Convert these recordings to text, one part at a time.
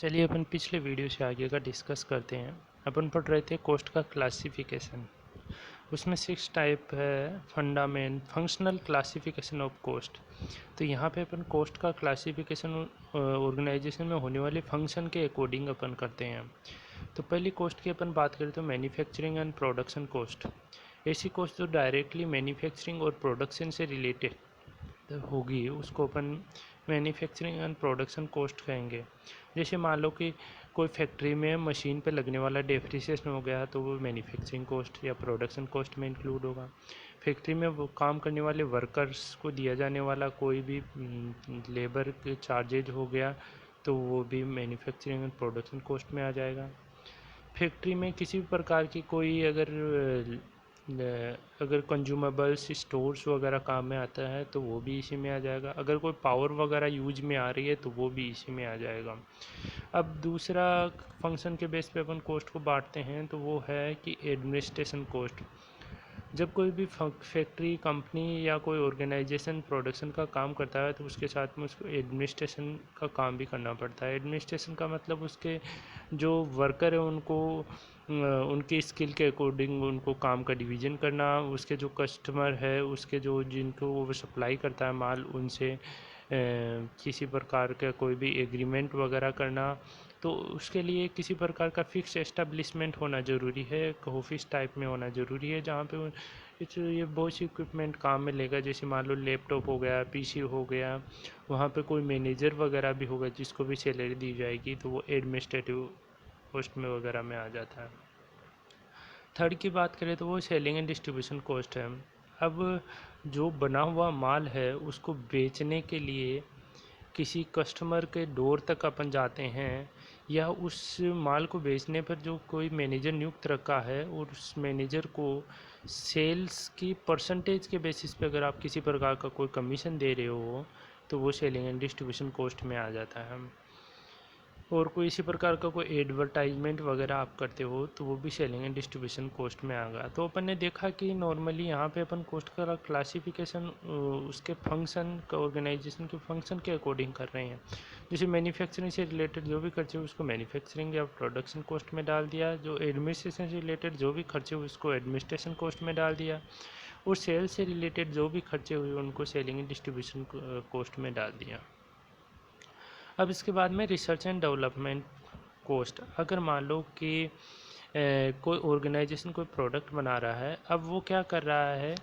चलिए अपन पिछले वीडियो से आगे का डिस्कस करते हैं। अपन पढ़ रहे थे कोस्ट का क्लासिफिकेशन। उसमें 6 टाइप है। Functional classification of cost. तो यहाँ पे अपन कोस्ट का क्लासिफिकेशन ऑर्गेनाइजेशन में होने वाले फंक्शन के अकॉर्डिंग अपन करते हैं। तो पहली कोस्ट की अपन बात करें तो मैन्युफैक्चरिंग एंड प्रोडक्शन कोस्ट। ऐसी कोस्ट जो डायरेक्टली मैन्युफैक्चरिंग और प्रोडक्शन से रिलेटेड होगी उसको अपन मैन्युफैक्चरिंग एंड प्रोडक्शन कॉस्ट कहेंगे। जैसे मान लो कि कोई फैक्ट्री में मशीन पे लगने वाला डेप्रिसिएशन हो गया तो वो मैन्युफैक्चरिंग कॉस्ट या प्रोडक्शन कॉस्ट में इंक्लूड होगा। फैक्ट्री में वो काम करने वाले वर्कर्स को दिया जाने वाला कोई भी लेबर के चार्जेज हो गया तो वो भी मैन्युफैक्चरिंग एंड प्रोडक्शन कॉस्ट में आ जाएगा। फैक्ट्री में किसी भी प्रकार की कोई अगर कंज्यूमेबल्स स्टोर्स वगैरह काम में आता है तो वो भी इसी में आ जाएगा। अगर कोई पावर वगैरह यूज में आ रही है तो वो भी इसी में आ जाएगा। अब दूसरा फंक्शन के बेस पे अपन कॉस्ट को बांटते हैं तो वो है कि एडमिनिस्ट्रेशन कॉस्ट। जब कोई भी फैक्ट्री कंपनी या कोई ऑर्गेनाइजेशन प्रोडक्शन का काम करता है तो उसके साथ में उसको एडमिनिस्ट्रेशन का काम भी करना पड़ता है। एडमिनिस्ट्रेशन का मतलब उसके जो वर्कर है उनको उनकी स्किल के अकॉर्डिंग उनको काम का डिवीज़न करना, उसके जो कस्टमर है उसके जो जिनको वो सप्लाई करता है माल उनसे किसी प्रकार का कोई भी एग्रीमेंट वगैरह करना। तो उसके लिए किसी प्रकार का फिक्स एस्टेब्लिशमेंट होना ज़रूरी है, एक ऑफिस टाइप में होना ज़रूरी है जहाँ पे ये बहुत सी इक्विपमेंट काम में लेगा। जैसे मान लो लैपटॉप हो गया, पीसी हो गया, वहाँ पे कोई मैनेजर वगैरह भी होगा जिसको भी सैलरी दी जाएगी तो वो एडमिनिस्ट्रेटिव कॉस्ट में वगैरह में आ जाता है। थर्ड की बात करें तो वो सेलिंग एंड डिस्ट्रीब्यूशन कॉस्ट है। अब जो बना हुआ माल है उसको बेचने के लिए किसी कस्टमर के डोर तक अपन जाते हैं या उस माल को बेचने पर जो कोई मैनेजर नियुक्त रखा है और उस मैनेजर को सेल्स की परसेंटेज के बेसिस पे अगर आप किसी प्रकार का कोई कमीशन दे रहे हो तो वो सेलिंग एंड डिस्ट्रीब्यूशन कॉस्ट में आ जाता है। और कोई इसी प्रकार का कोई एडवर्टाइजमेंट वगैरह आप करते हो तो वो भी सेलिंग एंड डिस्ट्रीब्यूशन कॉस्ट में आएगा। तो अपन ने देखा कि नॉर्मली यहाँ पे अपन कॉस्ट का क्लासिफिकेशन उसके फंक्शन का ऑर्गेनाइजेशन के फंक्शन के अकॉर्डिंग कर रहे हैं। जैसे मैन्युफैक्चरिंग से रिलेटेड जो भी खर्चे हो उसको मैन्युफैक्चरिंग या प्रोडक्शन कॉस्ट में डाल दिया, जो एडमिनिस्ट्रेशन से रिलेटेड जो भी खर्चे हुए उसको एडमिनिस्ट्रेशन कॉस्ट में डाल दिया, और सेल से रिलेटेड जो भी खर्चे हुए उनको सेलिंग एंड डिस्ट्रीब्यूशन कॉस्ट में डाल दिया। अब इसके बाद में रिसर्च एंड डेवलपमेंट कॉस्ट। अगर मान लो कि कोई ऑर्गेनाइजेशन कोई प्रोडक्ट बना रहा है, अब वो क्या कर रहा है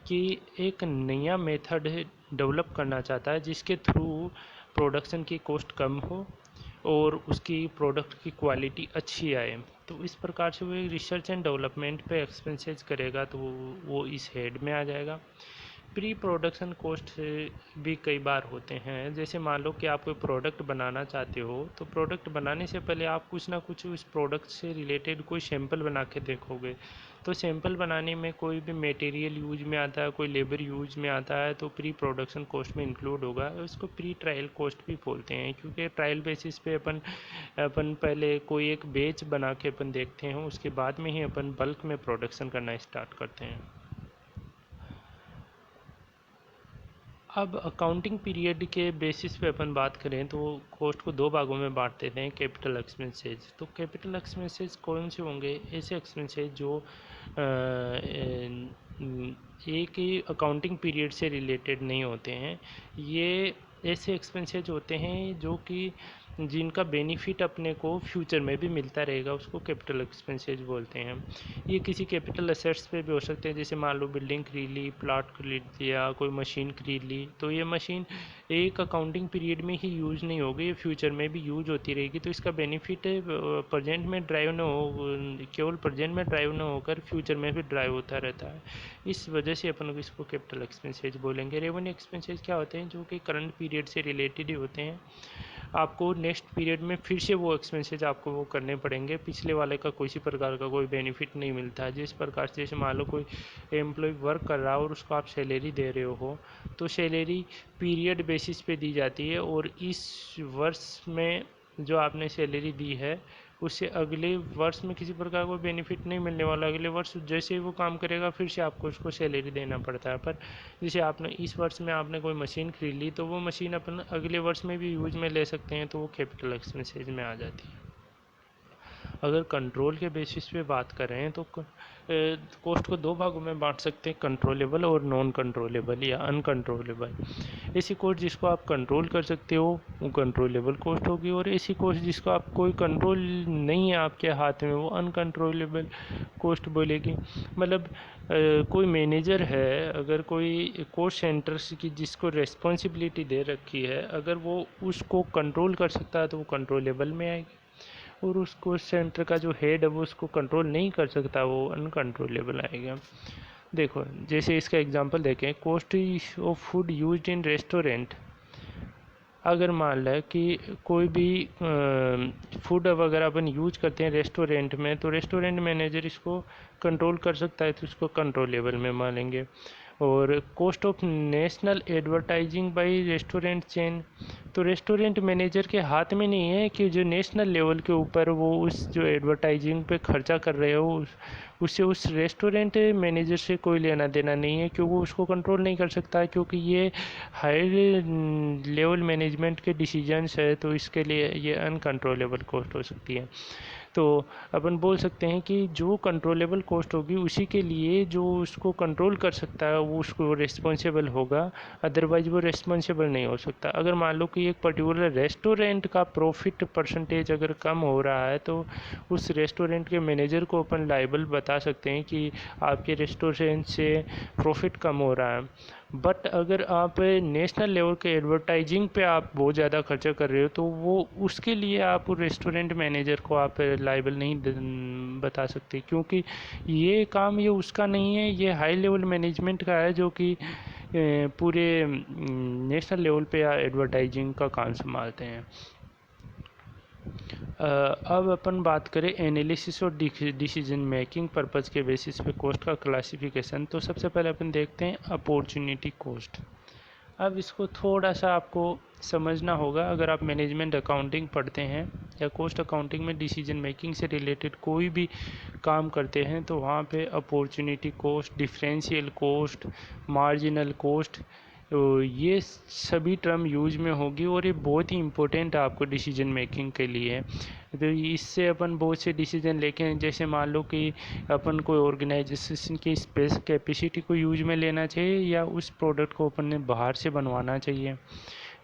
कि एक नया मेथड डेवलप करना चाहता है जिसके थ्रू प्रोडक्शन की कॉस्ट कम हो और उसकी प्रोडक्ट की क्वालिटी अच्छी आए। तो इस प्रकार से वो रिसर्च एंड डेवलपमेंट पे एक्सपेंसेस करेगा तो वो इस हेड में आ जाएगा। प्री प्रोडक्शन कॉस्ट भी कई बार होते हैं। जैसे मान लो कि आप कोई प्रोडक्ट बनाना चाहते हो तो प्रोडक्ट बनाने से पहले आप कुछ ना कुछ उस प्रोडक्ट से रिलेटेड कोई सैंपल बना के देखोगे। तो सैंपल बनाने में कोई भी मटेरियल यूज में आता है, कोई लेबर यूज में आता है तो प्री प्रोडक्शन कॉस्ट में इंक्लूड होगा। उसको प्री ट्रायल कॉस्ट भी बोलते हैं क्योंकि ट्रायल बेसिस पे अपन पहले कोई एक बैच बना के अपन देखते हैं, उसके बाद में ही अपन बल्क में प्रोडक्शन करना स्टार्ट करते हैं। अब अकाउंटिंग पीरियड के बेसिस पे अपन बात करें तो कॉस्ट को दो भागों में बांट देते हैं, कैपिटल एक्सपेंसेज। तो कैपिटल एक्सपेंसेज कौन से होंगे? ऐसे एक्सपेंसेज जो एक ही अकाउंटिंग पीरियड से रिलेटेड नहीं होते हैं। ये ऐसे एक्सपेंसेज होते हैं जो कि जिनका बेनिफिट अपने को फ्यूचर में भी मिलता रहेगा, उसको कैपिटल एक्सपेंसेज बोलते हैं। ये किसी कैपिटल असेट्स पे भी हो सकते हैं। जैसे मान लो बिल्डिंग खरीद ली, प्लाट खरीद लिया, कोई मशीन खरीद ली, तो ये मशीन एक अकाउंटिंग पीरियड में ही यूज़ नहीं होगी, ये फ्यूचर में भी यूज होती रहेगी। तो इसका बेनिफिट प्रेजेंट में ड्राइव ना हो, केवल प्रेजेंट में ड्राइव ना होकर फ्यूचर में भी ड्राइव होता रहता है। इस वजह से अपन इसको कैपिटल एक्सपेंसेज बोलेंगे। रेवेन्यू एक्सपेंसेज क्या होते हैं? जो कि करंट पीरियड से रिलेटेड ही होते हैं। आपको नेक्स्ट पीरियड में फिर से वो एक्सपेंसेज आपको वो करने पड़ेंगे, पिछले वाले का किसी प्रकार का कोई बेनिफिट नहीं मिलता है। जिस प्रकार से जैसे मान लो कोई एम्प्लॉय वर्क कर रहा है और उसको आप सैलरी दे रहे हो तो सैलरी पीरियड बेसिस पे दी जाती है और इस वर्ष में जो आपने सैलरी दी है उससे अगले वर्ष में किसी प्रकार को बेनिफिट नहीं मिलने वाला। अगले वर्ष जैसे ही वो काम करेगा फिर से आपको उसको सैलरी देना पड़ता है। पर जैसे आपने इस वर्ष में आपने कोई मशीन खरीद ली तो वो मशीन अपन अगले वर्ष में भी यूज में ले सकते हैं, तो वो कैपिटल एक्सपेंसेस में आ जाती है। अगर कंट्रोल के बेसिस पे बात करें तो कॉस्ट को दो भागों में बांट सकते हैं, कंट्रोलेबल और नॉन कंट्रोलेबल या अनकंट्रोलेबल। ऐसी कॉस्ट जिसको आप कंट्रोल कर सकते हो वो कंट्रोलेबल कॉस्ट होगी, और ऐसी कॉस्ट जिसको आप कोई कंट्रोल नहीं है आपके हाथ में वो अनकंट्रोलेबल कॉस्ट बोलेगी। मतलब कोई मैनेजर है, अगर कोई कॉस्ट सेंटर्स की जिसको रेस्पॉन्सिबिलिटी दे रखी है, अगर वो उसको कंट्रोल कर सकता है तो वो कंट्रोलेबल में आएगी, और उस कॉस्ट सेंटर का जो हेड है वो उसको कंट्रोल नहीं कर सकता, वो अनकंट्रोलेबल आएगा। देखो जैसे इसका एग्जांपल देखें, cost of food used in restaurant. अगर मान लें कि कोई भी फूड वगैरह अपन यूज करते हैं रेस्टोरेंट में, तो रेस्टोरेंट मैनेजर इसको कंट्रोल कर सकता है, तो इसको कंट्रोलेबल में मानेंगे। और cost of national advertising by restaurant chain, तो रेस्टोरेंट मैनेजर के हाथ में नहीं है कि जो नेशनल लेवल के ऊपर वो उस जो एडवर्टाइजिंग पे खर्चा कर रहे हो उससे उस रेस्टोरेंट मैनेजर से कोई लेना देना नहीं है, क्योंकि वो उसको कंट्रोल नहीं कर सकता है, क्योंकि ये हायर लेवल मैनेजमेंट के डिसीजंस है, तो इसके लिए ये अनकंट्रोलेबल कॉस्ट हो सकती है। तो अपन बोल सकते हैं कि जो कंट्रोलेबल कॉस्ट होगी उसी के लिए जो उसको कंट्रोल कर सकता है वो उसको रिस्पॉन्सिबल होगा, अदरवाइज वो रिस्पॉन्सिबल नहीं हो सकता। अगर मान लो कि एक पर्टिकुलर रेस्टोरेंट का प्रॉफिट परसेंटेज अगर कम हो रहा है तो उस रेस्टोरेंट के मैनेजर को अपन लायबल बता सकते हैं कि आपके रेस्टोरेंट से प्रॉफिट कम हो रहा है। बट अगर आप नेशनल लेवल के एडवर्टाइजिंग पे आप बहुत ज़्यादा खर्चा कर रहे हो तो वो उसके लिए आप रेस्टोरेंट मैनेजर को आप लायबल नहीं बता सकते, क्योंकि ये काम ये उसका नहीं है, ये हाई लेवल मैनेजमेंट का है जो कि पूरे नेशनल लेवल पे एडवर्टाइजिंग का काम संभालते हैं। अब अपन बात करें एनालिसिस और डिसीजन मेकिंग पर्पज़ के बेसिस पे कॉस्ट का क्लासिफिकेशन, तो सबसे पहले अपन देखते हैं अपॉर्चुनिटी कॉस्ट। अब इसको थोड़ा सा आपको समझना होगा। अगर आप मैनेजमेंट अकाउंटिंग पढ़ते हैं या कॉस्ट अकाउंटिंग में डिसीजन मेकिंग से रिलेटेड कोई भी काम करते हैं तो वहाँ पे opportunity cost, differential cost, marginal cost, तो ये सभी टर्म यूज में होगी, और ये बहुत ही इम्पोर्टेंट है आपको डिसीजन मेकिंग के लिए। तो इससे अपन बहुत से डिसीजन लेके, जैसे मान लो कि अपन कोई ऑर्गेनाइजेशन की स्पेस कैपेसिटी को यूज में लेना चाहिए या उस प्रोडक्ट को अपन ने बाहर से बनवाना चाहिए।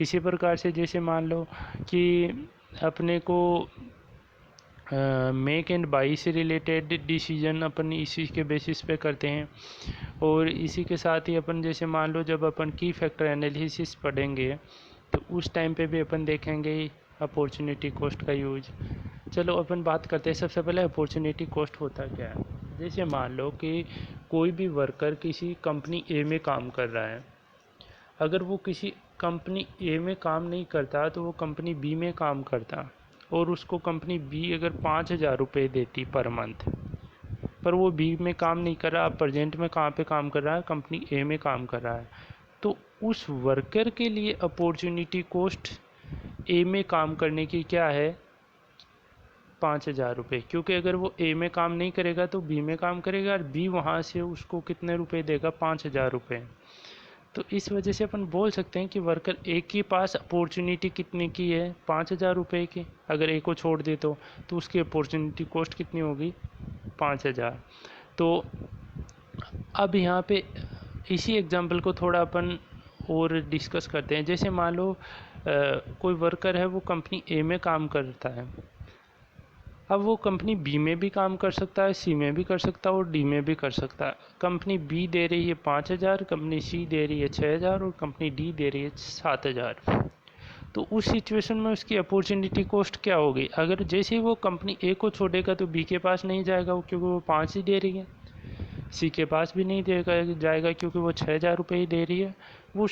इसी प्रकार से जैसे मान लो कि अपने को मेक एंड बाई से रिलेटेड डिसीजन अपन इसी के बेसिस पे करते हैं। और इसी के साथ ही अपन जैसे मान लो जब अपन की फैक्टर एनालिसिस पढ़ेंगे तो उस टाइम पे भी अपन देखेंगे अपॉर्चुनिटी कॉस्ट का यूज। चलो अपन बात करते हैं, सबसे पहले अपॉर्चुनिटी कॉस्ट होता क्या है। जैसे मान लो कि कोई भी वर्कर किसी कंपनी ए में काम कर रहा है, अगर वो किसी कंपनी ए में काम नहीं करता तो वो कंपनी बी में काम करता, और उसको कंपनी बी अगर 5,000 रुपये देती पर मंथ, पर वो बी में काम नहीं कर रहा, प्रेजेंट में कहाँ पे काम कर रहा है, कंपनी ए में काम कर रहा है, तो उस वर्कर के लिए अपॉर्चुनिटी कॉस्ट ए में काम करने की क्या है, 5,000 रुपये, क्योंकि अगर वो ए में काम नहीं करेगा तो बी में काम करेगा, और बी वहाँ से उसको कितने रुपए देगा, 5,000 रुपये। तो इस वजह से अपन बोल सकते हैं कि वर्कर ए के पास अपॉर्चुनिटी कितने की है, 5,000 रुपये की। अगर ए को छोड़ दे तो उसकी अपॉर्चुनिटी कॉस्ट कितनी होगी, 5,000। तो अब यहाँ पे इसी एग्जांपल को थोड़ा अपन और डिस्कस करते हैं। जैसे मान लो कोई वर्कर है वो कंपनी ए में काम करता है, अब वो कंपनी बी में भी काम कर सकता है, सी में भी कर सकता है और डी में भी कर सकता है। कंपनी बी दे रही है 5,000, कंपनी सी दे रही है 6,000 और कंपनी डी दे रही है 7,000। तो उस सिचुएशन में उसकी अपॉर्चुनिटी कॉस्ट क्या होगी, अगर जैसे ही वो कंपनी ए को छोड़ेगा तो बी के पास नहीं जाएगा क्योंकि वो 5 ही दे रही है, सी के पास भी नहीं जाएगा क्योंकि वो 6,000 रुपये ही दे रही है, वो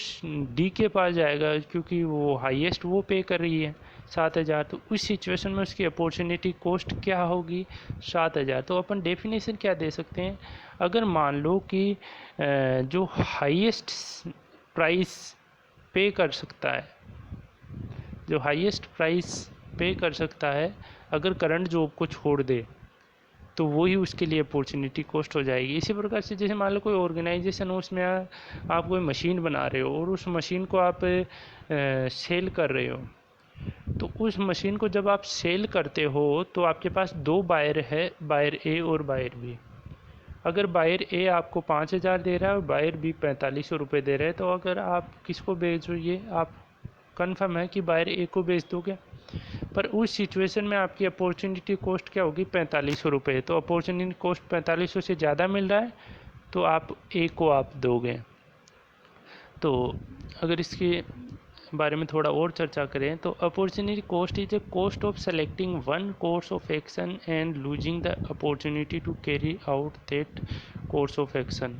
डी के पास जाएगा क्योंकि वो हाईएस्ट वो पे कर रही है 7,000। तो उस सिचुएशन में उसकी अपॉर्चुनिटी कॉस्ट क्या होगी, 7,000। तो अपन डेफिनेशन क्या दे सकते हैं, अगर मान लो कि जो हाईएस्ट प्राइस पे कर सकता है, जो हाईएस्ट प्राइस पे कर सकता है अगर करंट जॉब को छोड़ दे, तो वही उसके लिए अपॉर्चुनिटी कॉस्ट हो जाएगी। इसी प्रकार से जैसे मान लो कोई ऑर्गेनाइजेशन हो, उसमें आप कोई मशीन बना रहे हो और उस मशीन को आप सेल कर रहे हो, तो उस मशीन को जब आप सेल करते हो तो आपके पास दो बायर है, बायर ए और बायर बी। अगर बायर ए आपको 5,000 दे रहा है और बायर बी 4500 रुपये दे रहे हैं, तो अगर आप किसको बेचोगे, आप कन्फर्म है कि बायर ए को बेच दोगे। पर उस सिचुएशन में आपकी अपॉर्चुनिटी कॉस्ट क्या होगी, 4500 रुपये। तो अपॉर्चुनिटी कॉस्ट 4500 से ज़्यादा मिल रहा है तो आप ए को आप दोगे। तो अगर इसके बारे में थोड़ा और चर्चा करें तो opportunity cost is a cost of selecting one course of action and losing the opportunity to carry out that course of action.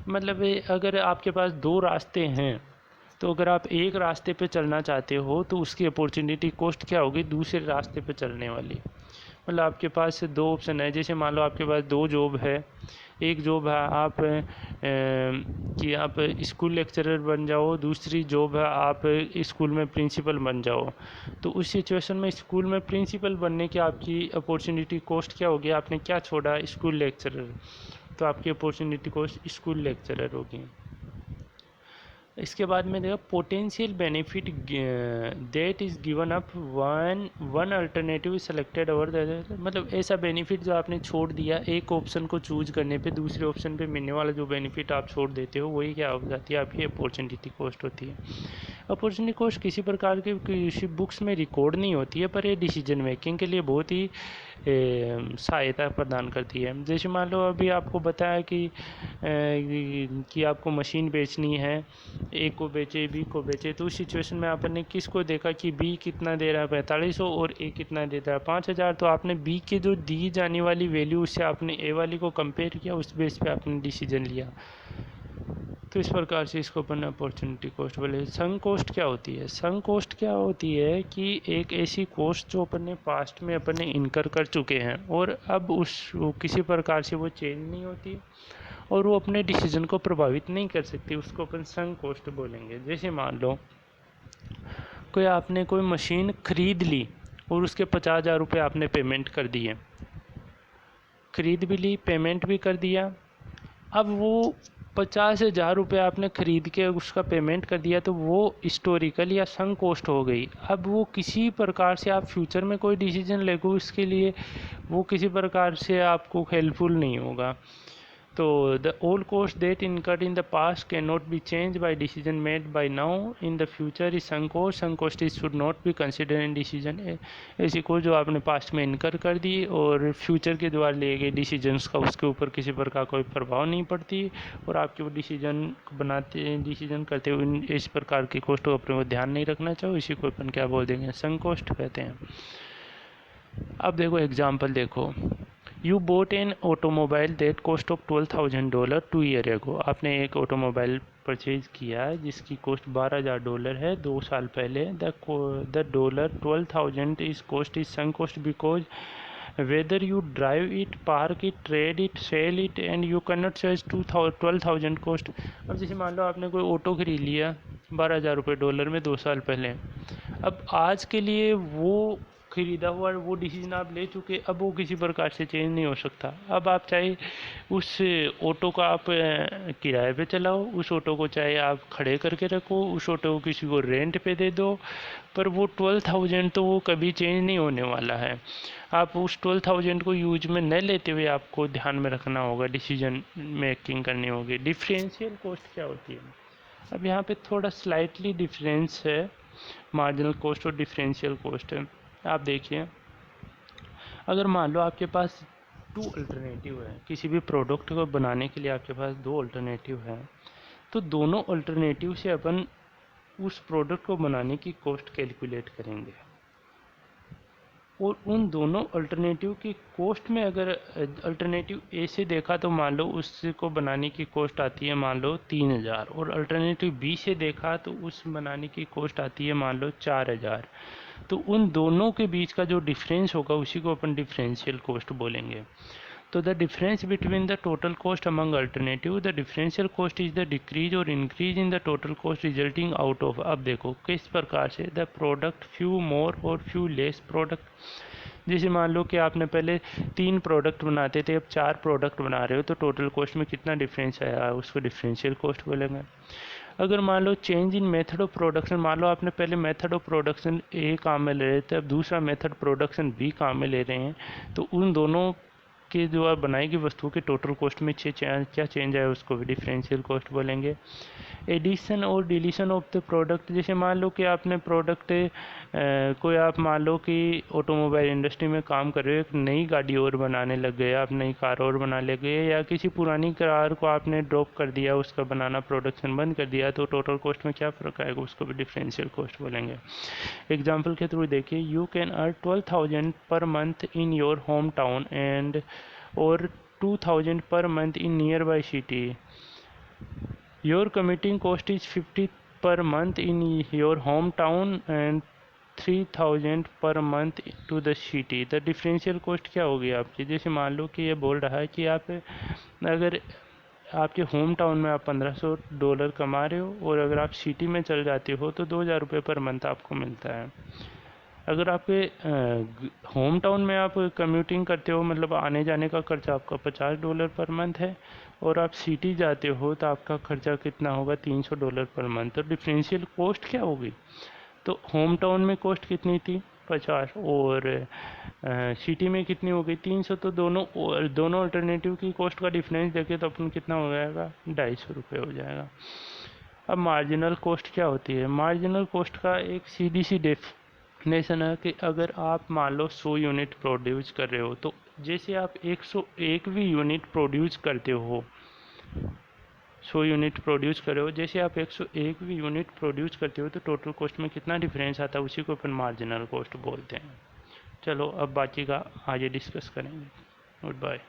मतलब अगर आपके पास दो रास्ते हैं, तो अगर आप एक रास्ते पे चलना चाहते हो तो उसकी अपॉर्चुनिटी कॉस्ट क्या होगी, दूसरे रास्ते पे चलने वाली। मतलब आपके पास दो ऑप्शन है, जैसे मान लो आपके पास दो जॉब है। एक जॉब है आप कि आप स्कूल लेक्चरर बन जाओ, दूसरी जॉब है आप स्कूल में प्रिंसिपल बन जाओ। तो उस सिचुएशन में स्कूल में प्रिंसिपल बनने की आपकी अपॉर्चुनिटी कॉस्ट क्या होगी, आपने क्या छोड़ा, स्कूल लेक्चरर, तो आपकी अपॉर्चुनिटी कॉस्ट स्कूल लेक्चरर होगी। इसके बाद में देखा potential benefit that is given up one alternative selected over the, मतलब ऐसा बेनिफिट जो आपने छोड़ दिया एक ऑप्शन को चूज करने पे, दूसरे ऑप्शन पे मिलने वाला जो बेनिफिट आप छोड़ देते हो वही क्या हो जाती है, आपकी अपॉर्चुनिटी कॉस्ट होती है। अपॉर्चुनिटी कॉस्ट किसी प्रकार की किसी बुक्स में रिकॉर्ड नहीं होती है, पर ये डिसीजन मेकिंग के लिए बहुत ही सहायता प्रदान करती है। जैसे मान लो अभी आपको बताया कि आपको मशीन बेचनी है, ए को बेचे बी को बेचे, तो उस सिचुएशन में आपने किसको देखा कि बी कितना दे रहा है 4500 और ए कितना देता है 5000, तो आपने बी के जो दी जाने वाली वैल्यू उससे आपने ए वाली को कंपेयर किया, उस बेस पे आपने डिसीजन लिया। तो इस प्रकार से इसको अपन अपॉर्चुनिटी कॉस्ट बोले। संक कॉस्ट क्या होती है, संक कॉस्ट क्या होती है कि एक ऐसी कॉस्ट जो अपन ने पास्ट में अपन ने इनकर कर चुके हैं और अब किसी प्रकार से वो चेंज नहीं होती और वो अपने डिसीजन को प्रभावित नहीं कर सकती, उसको अपन संक कॉस्ट बोलेंगे। जैसे मान लो आपने कोई मशीन खरीद ली और उसके 50,000 रुपये आपने पेमेंट कर दिए, खरीद भी ली पेमेंट भी कर दिया। अब वो 50,000 रुपये आपने खरीद के उसका पेमेंट कर दिया, तो वो हिस्टोरिकल या संक कॉस्ट हो गई। अब वो किसी प्रकार से आप फ्यूचर में कोई डिसीजन लेगो उसके लिए वो किसी प्रकार से आपको हेल्पफुल नहीं होगा। तो the old cost that incurred in the past can not be change bye decision made by now in the future is sunk cost is should not be consider in decision. ऐसी कोई जो आपने past में इनकर कर दी और future के द्वारा लिए गए डिसीजंस का उसके ऊपर किसी प्रकार कोई प्रभाव नहीं पड़ती और आपके वो डिसीजन करते हुए इस प्रकार की कॉस्ट को अपने को ध्यान नहीं रखना चाहिए, इसी को अपन क्या बोल देंगे, संक कॉस्ट कहते हैं। अब देखो एग्जाम्पल देखो, you boat an automobile that cost of $12,000 2 year ago. आपने एक ऑटोमोबाइल परचेज किया है जिसकी कॉस्ट $12,000 है 2 साल पहले। The dollar 12,000 is cost is sunk cost because whether you drive it, park it, trade it, sell it and you cannot charge 12,000 cost। अब जैसे मान लो आपने कोई ऑटो खरीद लिया $12,000 रुपये डॉलर में 2 साल पहले। अब आज के लिए वो खरीदा हुआ वो डिसीजन आप ले चुके, अब वो किसी प्रकार से चेंज नहीं हो सकता। अब आप चाहे उस ऑटो का आप किराए पे चलाओ, उस ऑटो को चाहे आप खड़े करके रखो, उस ऑटो को किसी को रेंट पे दे दो, पर वो 12,000 तो वो कभी चेंज नहीं होने वाला है। आप उस 12,000 को यूज में न लेते हुए आपको ध्यान में रखना होगा, डिसीजन मेकिंग करनी होगी। डिफरेंशियल कॉस्ट क्या होती है, अब यहाँ पे थोड़ा स्लाइटली डिफरेंस है मार्जिनल कॉस्ट और डिफरेंशियल कॉस्ट है। आप देखिए, अगर मान लो आपके पास 2 अल्टरनेटिव है, किसी भी प्रोडक्ट को बनाने के लिए आपके पास 2 अल्टरनेटिव है, तो दोनों अल्टरनेटिव से अपन उस प्रोडक्ट को बनाने की कॉस्ट कैलकुलेट करेंगे और उन दोनों अल्टरनेटिव की कॉस्ट में अगर अल्टरनेटिव ए से देखा तो मान लो उसको बनाने की कॉस्ट आती है मान लो 3,000 और अल्टरनेटिव बी से देखा तो उस बनाने की कॉस्ट आती है मान लो 4,000। तो उन दोनों के बीच का जो डिफरेंस होगा उसी को अपन डिफरेंशियल कॉस्ट बोलेंगे। तो the difference between the total cost among alternative, the differential cost is the decrease और increase in the total cost resulting out of. अब देखो किस प्रकार से, द प्रोडक्ट फ्यू मोर और फ्यू लेस प्रोडक्ट। जैसे मान लो कि आपने पहले 3 प्रोडक्ट बनाते थे, अब 4 प्रोडक्ट बना रहे हो, तो टोटल कॉस्ट में कितना डिफरेंस आया, उसको डिफरेंशियल कॉस्ट बोलेंगे। अगर मान लो change in method of production, मान लो आपने पहले मेथड ऑफ प्रोडक्शन ए काम में ले रहे थे, अब दूसरा मेथड प्रोडक्शन बी काम में ले रहे हैं, तो उन दोनों के जो आप बनाएगी वस्तुओं के टोटल कॉस्ट में क्या चेंज आया, उसको भी डिफरेंशियल कॉस्ट बोलेंगे। एडिशन और डिलीशन ऑफ द प्रोडक्ट, जैसे मान लो कि आपने प्रोडक्ट कोई आप मान लो कि ऑटोमोबाइल इंडस्ट्री में काम कर रहे हो, एक नई गाड़ी और बनाने लग गए, आप नई कार और बना ले गए, या किसी पुरानी कार को आपने ड्रॉप कर दिया, उसका बनाना प्रोडक्शन बंद कर दिया, तो टोटल कॉस्ट में क्या फ़र्क आएगा, उसको भी डिफरेंशियल कॉस्ट बोलेंगे। एग्जाम्पल के थ्रू देखिए, you can earn 12,000 per month in your home town and और 2,000 per month in nearby city. Your commuting cost is 50 per month in your hometown and 3,000 per month to the city. The differential cost क्या होगी आपकी, जैसे मान लो कि ये बोल रहा है कि आप अगर आपके होम टाउन में आप $1,500 कमा रहे हो और अगर आप सिटी में चल जाते हो तो 2,000 रुपये पर मंथ आपको मिलता है। अगर आपके होम टाउन में आप कम्यूटिंग करते हो, मतलब आने जाने का खर्चा आपका $50 पर मंथ है, और आप सिटी जाते हो तो आपका खर्चा कितना होगा, $300 पर मंथ। तो डिफरेंशियल कॉस्ट क्या होगी, तो होम टाउन में कॉस्ट कितनी थी 50 और सिटी में कितनी हो गई 300, तो दोनों अल्टरनेटिव की कॉस्ट का डिफरेंस देखें तो अपन कितना हो जाएगा, ₹250 हो जाएगा। अब मार्जिनल कॉस्ट क्या होती है, मार्जिनल कॉस्ट का एक सीधी सी डेफिनेशन है कि अगर आप मान लो 100 यूनिट प्रोड्यूस कर रहे हो, तो जैसे आप 101वीं यूनिट प्रोड्यूस करते हो, 100 यूनिट प्रोड्यूस कर रहे हो, जैसे आप 101वीं यूनिट प्रोड्यूस करते हो तो टोटल कॉस्ट में कितना डिफरेंस आता है, उसी को अपन मार्जिनल कॉस्ट बोलते हैं। चलो अब बाकी का आगे डिस्कस करेंगे। Good bye.